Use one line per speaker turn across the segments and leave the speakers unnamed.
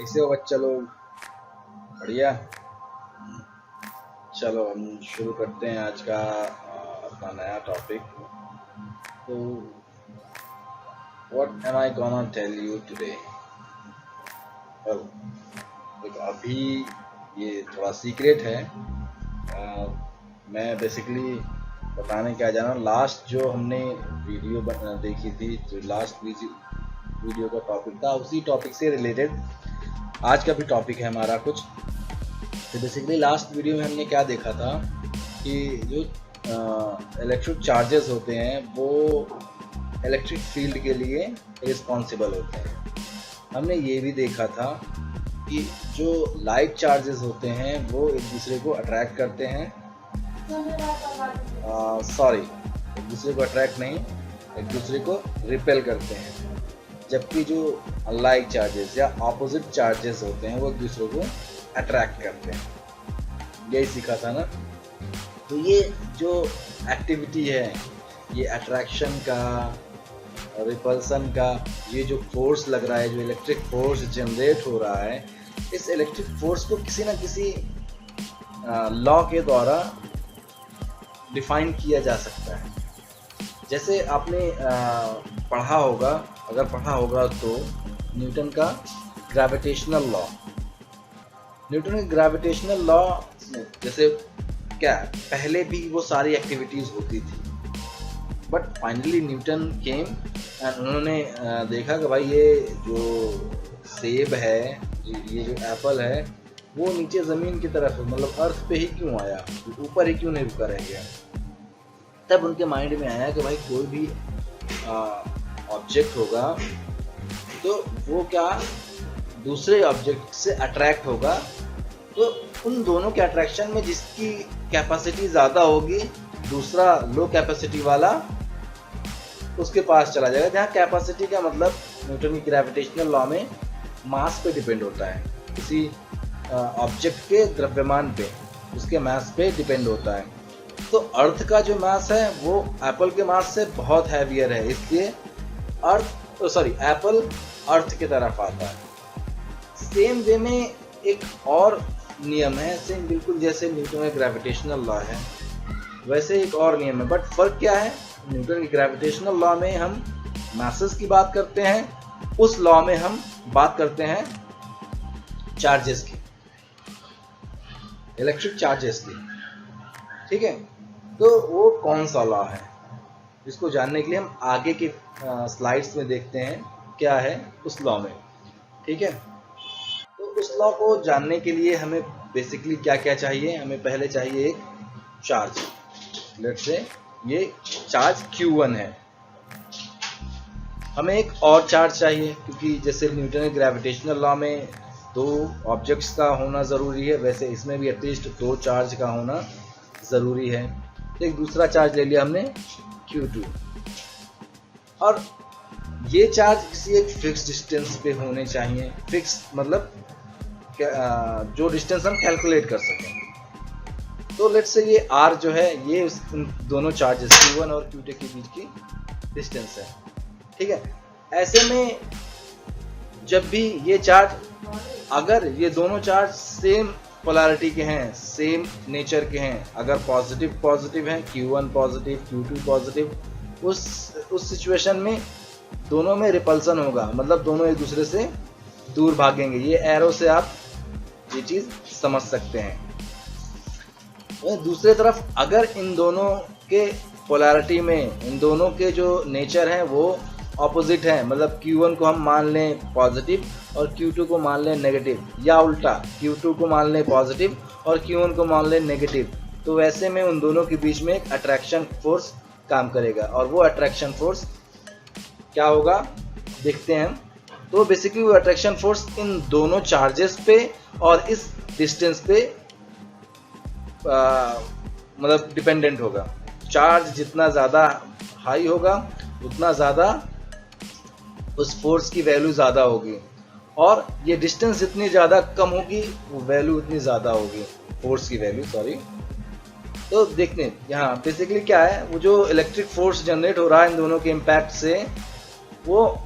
कैसे हो बच्चा लोग? बढ़िया। चलो हम शुरू करते हैं आज का अपना नया टॉपिक। तो what am I gonna tell you today? देखो अभी ये थोड़ा सीक्रेट है। मैं बेसिकली बताने क्या जा रहा हूँ। लास्ट जो हमने वीडियो देखी थी, जो लास्ट वीडियो का टॉपिक था, उसी टॉपिक से रिलेटेड आज का भी टॉपिक है हमारा कुछ। तो बेसिकली लास्ट वीडियो में हमने क्या देखा था कि जो इलेक्ट्रिक चार्जेस होते हैं वो इलेक्ट्रिक फील्ड के लिए रिस्पॉन्सिबल होते हैं। हमने ये भी देखा था कि जो लाइट चार्जेस होते हैं वो एक दूसरे को अट्रैक्ट करते हैं। सॉरी, एक दूसरे को अट्रैक्ट नहीं, एक दूसरे को रिपेल करते हैं। जबकि जो अनलाइक चार्जेस या ऑपोजिट चार्जेस होते हैं वो एक दूसरे को अट्रैक्ट करते हैं। यही सीखा था ना। तो ये जो एक्टिविटी है, ये अट्रैक्शन का, रिपल्सन का, ये जो फोर्स लग रहा है, जो इलेक्ट्रिक फोर्स जनरेट हो रहा है, इस इलेक्ट्रिक फोर्स को किसी ना किसी लॉ के द्वारा डिफाइन किया जा सकता है। जैसे आपने पढ़ा होगा, अगर पढ़ा होगा तो न्यूटन का ग्रेविटेशनल लॉ। न्यूटन के ग्रेविटेशनल लॉ जैसे क्या पहले भी वो सारी एक्टिविटीज होती थी, but finally Newton came and उन्होंने देखा कि भाई ये जो सेब है, ये जो एप्पल है, वो नीचे ज़मीन की तरफ, मतलब अर्थ पे ही क्यों आया, ऊपर ही क्यों नहीं रुका रह गया। तब उनके माइंड में आया कि भाई कोई भी ऑब्जेक्ट होगा तो वो क्या दूसरे ऑब्जेक्ट से अट्रैक्ट होगा, तो उन दोनों के अट्रैक्शन में जिसकी कैपेसिटी ज़्यादा होगी, दूसरा लो कैपेसिटी वाला उसके पास चला जाएगा। जहाँ कैपेसिटी का मतलब न्यूटन की ग्रेविटेशनल लॉ में मास पे डिपेंड होता है, किसी ऑब्जेक्ट के द्रव्यमान पे, उसके मास पे डिपेंड होता है। तो अर्थ का जो मास है वो एप्पल के मास से बहुत हैवियर है, इसलिए एप्पल अर्थ की तरफ आता है। सेम वे में एक और नियम है, सेम बिल्कुल जैसे न्यूटन का ग्रेविटेशनल लॉ है वैसे एक और नियम है, बट फर्क क्या है? न्यूटन की ग्रेविटेशनल लॉ में हम मासेस की बात करते हैं, उस लॉ में हम बात करते हैं चार्जेस की, इलेक्ट्रिक चार्जेस की। ठीक है, तो वो कौन सा लॉ है, इसको जानने के लिए हम आगे के स्लाइड्स में देखते हैं क्या है उस लॉ में। ठीक है, तो उस लॉ को जानने के लिए हमें बेसिकली क्या क्या चाहिए? हमें पहले चाहिए एक चार्ज। लेट्स से ये चार्ज Q1 है, हमें एक और चार्ज चाहिए, क्योंकि जैसे न्यूटन के ग्रेविटेशनल लॉ में दो ऑब्जेक्ट्स का होना ज़रूरी है, वैसे इसमें भी एटलीस्ट दो चार्ज का होना ज़रूरी है। तो एक दूसरा चार्ज ले लिया हमने Q2, और ये चार्ज किसी एक फिक्स डिस्टेंस पे होने चाहिए। फिक्स मतलब जो डिस्टेंस हम कैलकुलेट कर सकें। तो लेट्स से ये R जो है ये उन दोनों चार्जेस Q1 और Q2 के बीच की डिस्टेंस है। ठीक है, ऐसे में जब भी ये चार्ज, अगर ये दोनों चार्ज सेम पोलैरिटी के हैं, सेम नेचर के हैं, अगर पॉजिटिव पॉजिटिव हैं, Q1 पॉजिटिव Q2 पॉजिटिव, उस सिचुएशन में दोनों में रिपल्सन होगा, मतलब दोनों एक दूसरे से दूर भागेंगे। ये एरो से आप ये चीज़ समझ सकते हैं। दूसरी तरफ अगर इन दोनों के पोलैरिटी में, इन दोनों के जो नेचर हैं वो ऑपोजिट हैं, मतलब Q1 को हम मान लें पॉजिटिव और Q2 को मान लें नेगेटिव, या उल्टा Q2 को मान लें पॉजिटिव और Q1 को मान लें नेगेटिव, तो वैसे में उन दोनों के बीच में एक अट्रैक्शन फोर्स काम करेगा। और वो अट्रैक्शन फोर्स क्या होगा देखते हैं हम। तो बेसिकली वो अट्रैक्शन फोर्स इन दोनों चार्जेस पे और इस डिस्टेंस पे मतलब डिपेंडेंट होगा। चार्ज जितना ज़्यादा हाई होगा उतना ज़्यादा उस फोर्स की वैल्यू ज़्यादा होगी, और ये डिस्टेंस जितनी ज़्यादा कम होगी वो वैल्यू उतनी ज़्यादा होगी, फोर्स की वैल्यू, सॉरी। तो देखते हैं यहाँ बेसिकली क्या है, वो जो इलेक्ट्रिक फोर्स जनरेट हो रहा है इन दोनों के इम्पैक्ट से, वो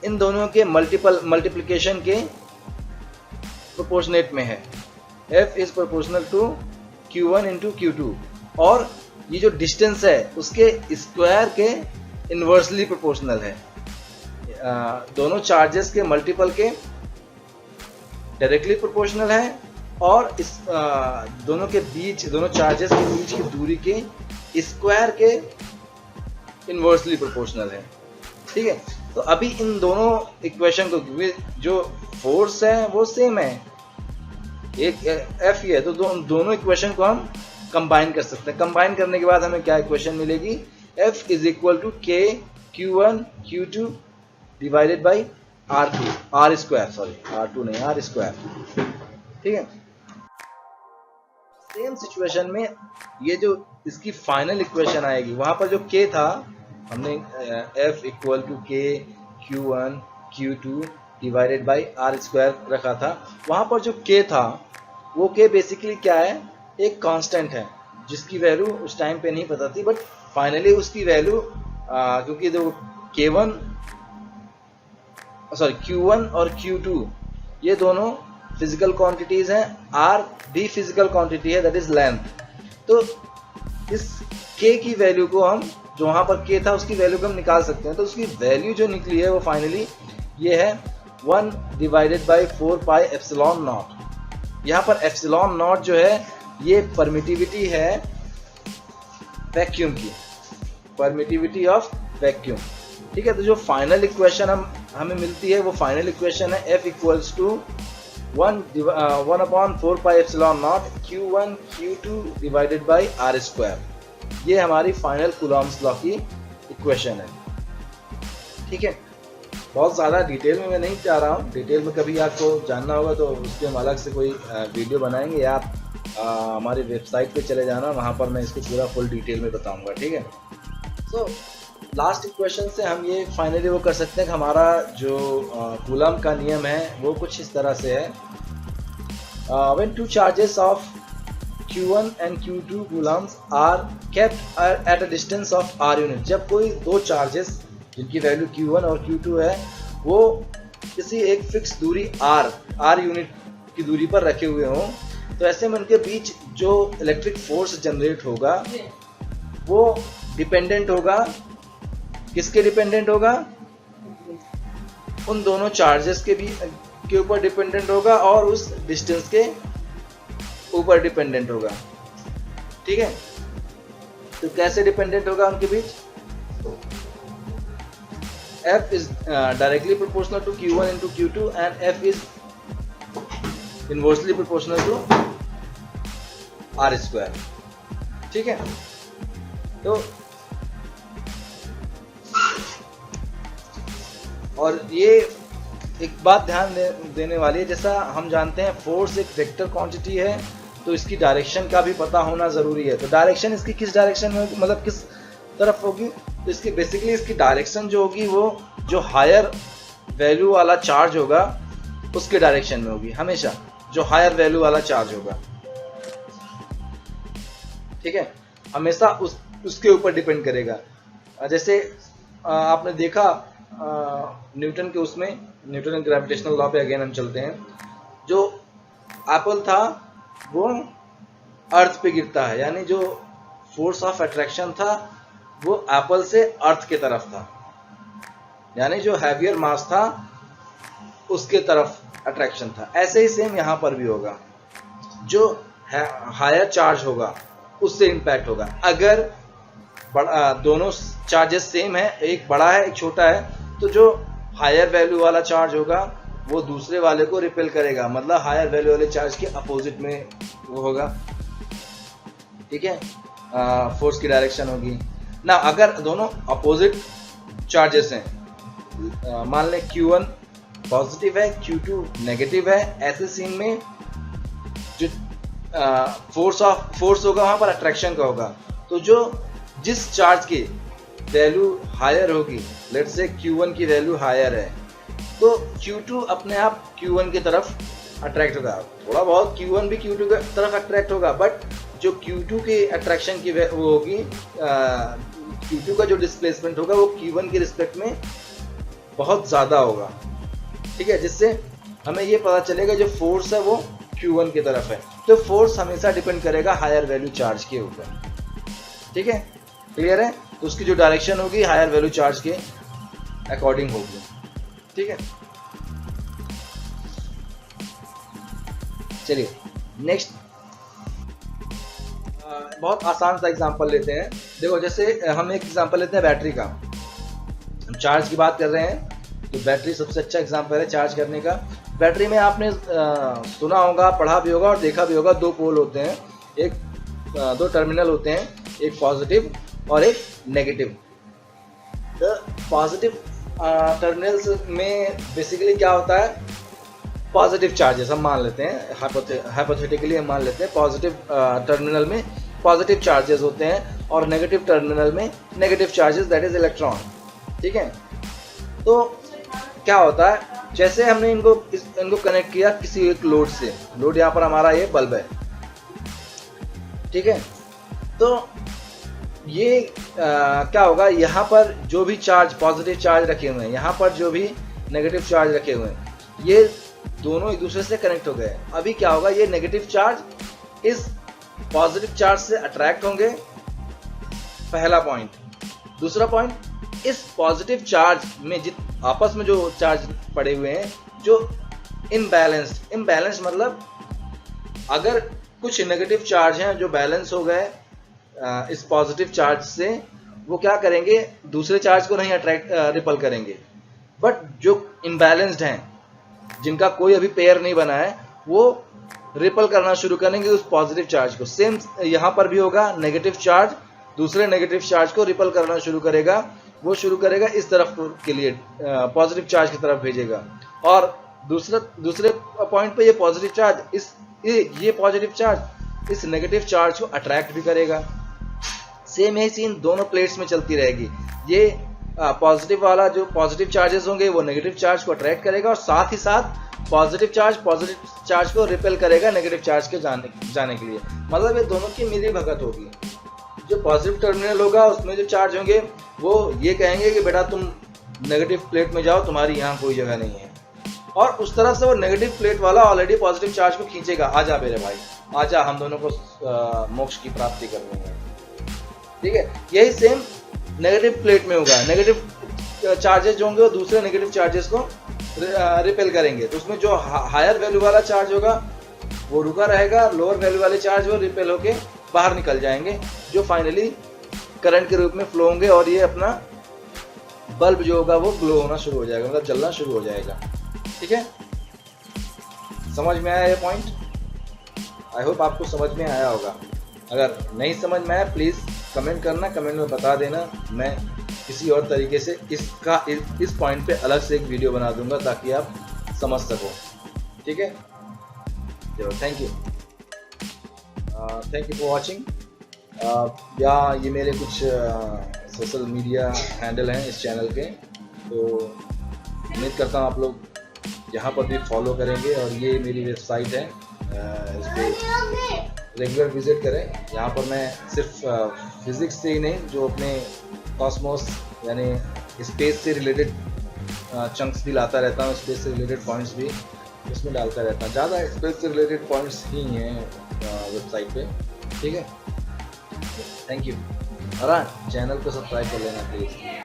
इन दोनों के मल्टीप्लिकेशन के प्रोपोर्शनेट में है, F is proportional to Q1 into Q2, और ये जो डिस्टेंस है उसके स्क्वायर के इन्वर्सली प्रोपोर्शनल है। दोनों चार्जेस के मल्टीपल के डायरेक्टली प्रोपोर्शनल है, और इस दोनों के बीच, दोनों चार्जेस के बीच की दूरी के स्क्वायर के इन्वर्सली प्रोपोर्शनल है। ठीक है, तो अभी इन दोनों इक्वेशन को, जो फोर्स है वो सेम है, एक F ही है, तो दोनों इक्वेशन को हम कंबाइन कर सकते हैं। कंबाइन करने के बाद हमें क्या इक्वेशन मिलेगी, F is equal to K Q1 Q2 divided by R2, R square, sorry R2 नहीं, R स्क्वायर। ठीक है, सेम सिचुएशन में ये जो इसकी फाइनल इक्वेशन आएगी, वहां पर जो K था, हमने F equal to K Q1 Q2 divided by R square रखा था, वहां पर जो K था वो K बेसिकली क्या है, एक कांस्टेंट है जिसकी वैल्यू उस टाइम पे नहीं पता थी, बट फाइनली उसकी वैल्यू क्योंकि जो Q1 और Q2 ये दोनों फिजिकल क्वांटिटीज हैं, R भी फिजिकल क्वांटिटी है, दैट इज लेंथ। तो इस K की वैल्यू को हम, जो वहां पर K था उसकी वैल्यू को हम निकाल सकते हैं। तो उसकी वैल्यू जो निकली है वो फाइनली ये है 1 divided by 4 pi epsilon not. यहाँ पर एप्सिलॉन नॉट जो है ये परमिटिविटी है वैक्यूम की, परमिटिविटी ऑफ वैक्यूम। ठीक है, तो जो फाइनल इक्वेशन हमें मिलती है वो फाइनल इक्वेशन है F equals to 1/4 pi epsilon not Q1 Q2 divided by R square. ये हमारी फाइनल कूलॉम्स लॉ की इक्वेशन है। ठीक है, बहुत ज़्यादा डिटेल में मैं नहीं जा रहा हूँ, डिटेल में कभी आपको जानना होगा तो उसके हम अलग से कोई वीडियो बनाएंगे, या आप हमारी वेबसाइट पे चले जाना, वहाँ पर मैं इसको पूरा फुल डिटेल में बताऊँगा। ठीक है, सो लास्ट इक्वेशन से हम ये फाइनली वो कर सकते हैं कि हमारा जो कूलम का नियम है वो कुछ इस तरह से है, when two charges of Q1 and Q2 coulombs are kept at a distance of R unit. जब कोई दो चार्जेस जिनकी वैल्यू Q1 और Q2 है वो किसी एक फिक्स दूरी R यूनिट की दूरी पर रखे हुए हों, तो ऐसे में उनके बीच जो इलेक्ट्रिक फोर्स जनरेट होगा वो डिपेंडेंट होगा, किसके डिपेंडेंट होगा, उन दोनों चार्जेस के ऊपर डिपेंडेंट होगा और उस डिस्टेंस के ऊपर डिपेंडेंट होगा। ठीक है, तो कैसे डिपेंडेंट होगा उनके बीच, F is directly proportional to Q1 into Q2 and F is inversely proportional to R square। ठीक है, तो और ये एक बात ध्यान देने वाली है, जैसा हम जानते हैं फोर्स एक वेक्टर क्वांटिटी है, तो इसकी डायरेक्शन का भी पता होना जरूरी है। तो डायरेक्शन इसकी किस डायरेक्शन में होगी, मतलब किस तरफ होगी, तो इसकी बेसिकली इसकी डायरेक्शन जो होगी वो जो हायर वैल्यू वाला चार्ज होगा उसके डायरेक्शन में होगी, हमेशा जो हायर वैल्यू वाला चार्ज होगा। ठीक है, हमेशा उसके ऊपर डिपेंड करेगा। जैसे आपने देखा न्यूटन के उसमें, न्यूटन ग्रेविटेशनल लॉ पे अगेन हम चलते हैं, जो एप्पल था वो अर्थ पे गिरता है, यानी जो फोर्स ऑफ अट्रैक्शन था वो एप्पल से अर्थ के तरफ था, यानी जो हैवियर मास था उसके तरफ अट्रैक्शन था। ऐसे ही सेम यहाँ पर भी होगा, जो हायर चार्ज होगा उससे इम्पैक्ट होगा। अगर दोनों चार्जेस सेम है, एक बड़ा है एक छोटा है, तो जो हायर वैल्यू वाला चार्ज होगा वो दूसरे वाले को रिपेल करेगा, मतलब हायर वैल्यू वाले चार्ज के अपोजिट में वो होगा। ठीक है, फोर्स की डायरेक्शन होगी ना। अगर दोनों अपोजिट चार्जेस हैं, मान लें Q1 पॉजिटिव है Q2 नेगेटिव है, ऐसे सीन में जो फोर्स होगा वहां पर अट्रैक्शन का होगा। तो जो जिस चार्ज की वैल्यू हायर होगी, लेट्स से Q1 की वैल्यू हायर है, तो Q2 अपने आप Q1 की तरफ अट्रैक्ट होगा, थोड़ा बहुत Q1 भी Q2 की तरफ अट्रैक्ट होगा, बट जो Q2 की अट्रैक्शन की वो होगी, Q2 का जो डिस्प्लेसमेंट होगा वो Q1 के रिस्पेक्ट में बहुत ज़्यादा होगा। ठीक है, जिससे हमें ये पता चलेगा जो फोर्स है वो Q1 की तरफ है। तो फोर्स हमेशा डिपेंड करेगा हायर वैल्यू चार्ज के ऊपर, ठीक है, क्लियर है। तो उसकी जो डायरेक्शन होगी हायर वैल्यू चार्ज के अकॉर्डिंग होगी, ठीक है। चलिए नेक्स्ट बहुत आसान सा एग्जांपल लेते हैं। देखो जैसे हम एक एग्जांपल लेते हैं बैटरी का, हम चार्ज की बात कर रहे हैं तो बैटरी सबसे अच्छा एग्जांपल है चार्ज करने का। बैटरी में आपने सुना होगा, पढ़ा भी होगा और देखा भी होगा, दो पोल होते हैं, एक दो टर्मिनल होते हैं, एक पॉजिटिव और एक नेगेटिव। तो पॉजिटिव टर्मिनल्स में बेसिकली क्या होता है, पॉजिटिव चार्जेस हम मान लेते हैं, हाइपोथेटिकली हम मान लेते हैं पॉजिटिव टर्मिनल में पॉजिटिव चार्जेस होते हैं और नेगेटिव टर्मिनल में negative charges, that is electron, ठीक है। तो क्या होता है, जैसे हमने इनको कनेक्ट किया किसी एक लोड से, लोड यहाँ पर हमारा ये बल्ब है, ठीक है। तो ये क्या होगा, यहाँ पर जो भी चार्ज पॉजिटिव चार्ज रखे हुए हैं, यहाँ पर जो भी नेगेटिव चार्ज रखे हुए हैं, ये दोनों एक दूसरे से कनेक्ट हो गए। अभी क्या होगा, ये नेगेटिव चार्ज इस पॉजिटिव चार्ज से अट्रैक्ट होंगे, पहला पॉइंट। दूसरा पॉइंट, इस पॉजिटिव चार्ज में आपस में जो चार्ज पड़े हुए हैं जो इम्बैलेंस मतलब अगर कुछ नेगेटिव चार्ज हैं जो बैलेंस हो गए इस पॉजिटिव चार्ज से, वो क्या करेंगे, दूसरे चार्ज को नहीं अट्रैक्ट रिपल करेंगे। बट जो इम्बैलेंस्ड हैं, जिनका कोई अभी पेयर नहीं बना है, वो रिपल करना शुरू करेंगे उस पॉजिटिव चार्ज को। सेम यहाँ पर भी होगा, नेगेटिव चार्ज दूसरे नेगेटिव चार्ज को रिपल करना शुरू करेगा, वो शुरू करेगा इस तरफ के लिए, पॉजिटिव चार्ज की तरफ भेजेगा। और दूसरे पॉइंट पे ये पॉजिटिव चार्ज ये पॉजिटिव चार्ज इस नेगेटिव चार्ज को अट्रैक्ट भी करेगा। सेम यही सीन दोनों प्लेट्स में चलती रहेगी। ये पॉजिटिव वाला जो पॉजिटिव चार्जेस होंगे वो नेगेटिव चार्ज को अट्रैक्ट करेगा और साथ ही साथ पॉजिटिव चार्ज को रिपेल करेगा नेगेटिव चार्ज के जाने के लिए। मतलब ये दोनों की मिली भगत होगी। जो पॉजिटिव टर्मिनल होगा उसमें जो चार्ज होंगे वो ये कहेंगे कि बेटा तुम नेगेटिव प्लेट में जाओ, तुम्हारी यहाँ कोई जगह नहीं है। और उस तरफ से वो नेगेटिव प्लेट वाला ऑलरेडी पॉजिटिव चार्ज को खींचेगा, आजा मेरे भाई आजा, हम दोनों को मोक्ष की प्राप्ति कर लेंगे, ठीक है। यही सेम नेगेटिव प्लेट में होगा, नेगेटिव चार्जेस जो होंगे वो दूसरे नेगेटिव चार्जेस को रिपेल करेंगे। तो उसमें जो हायर वैल्यू वाला चार्ज होगा वो रुका रहेगा, लोअर वैल्यू वाले चार्ज वो रिपेल होके बाहर निकल जाएंगे, जो फाइनली करंट के रूप में फ्लो होंगे और ये अपना बल्ब जो होगा वो ग्लो होना शुरू हो जाएगा, मतलब जलना शुरू हो जाएगा, ठीक है। समझ में आया ये पॉइंट? आई होप आपको समझ में आया होगा। अगर नहीं समझ में आया प्लीज़ कमेंट करना, कमेंट में बता देना, मैं किसी और तरीके से इस पॉइंट पे अलग से एक वीडियो बना दूंगा ताकि आप समझ सको, ठीक है। चलो थैंक यू फॉर वॉचिंग। या ये मेरे कुछ सोशल मीडिया हैंडल हैं इस चैनल के, तो उम्मीद करता हूँ आप लोग यहाँ पर भी फॉलो करेंगे। और ये मेरी वेबसाइट है, इस पर रेगुलर विजिट करें। यहाँ पर मैं सिर्फ फिज़िक्स से ही नहीं, जो अपने कॉस्मोस यानी स्पेस से रिलेटेड चंक्स भी लाता रहता हूँ, स्पेस से रिलेटेड पॉइंट्स भी इसमें डालता रहता हूँ। ज़्यादा स्पेस से रिलेटेड पॉइंट्स ही हैं वेबसाइट पे, ठीक है। Thank you. और हाँ, चैनल को सब्सक्राइब कर लेना प्लीज़।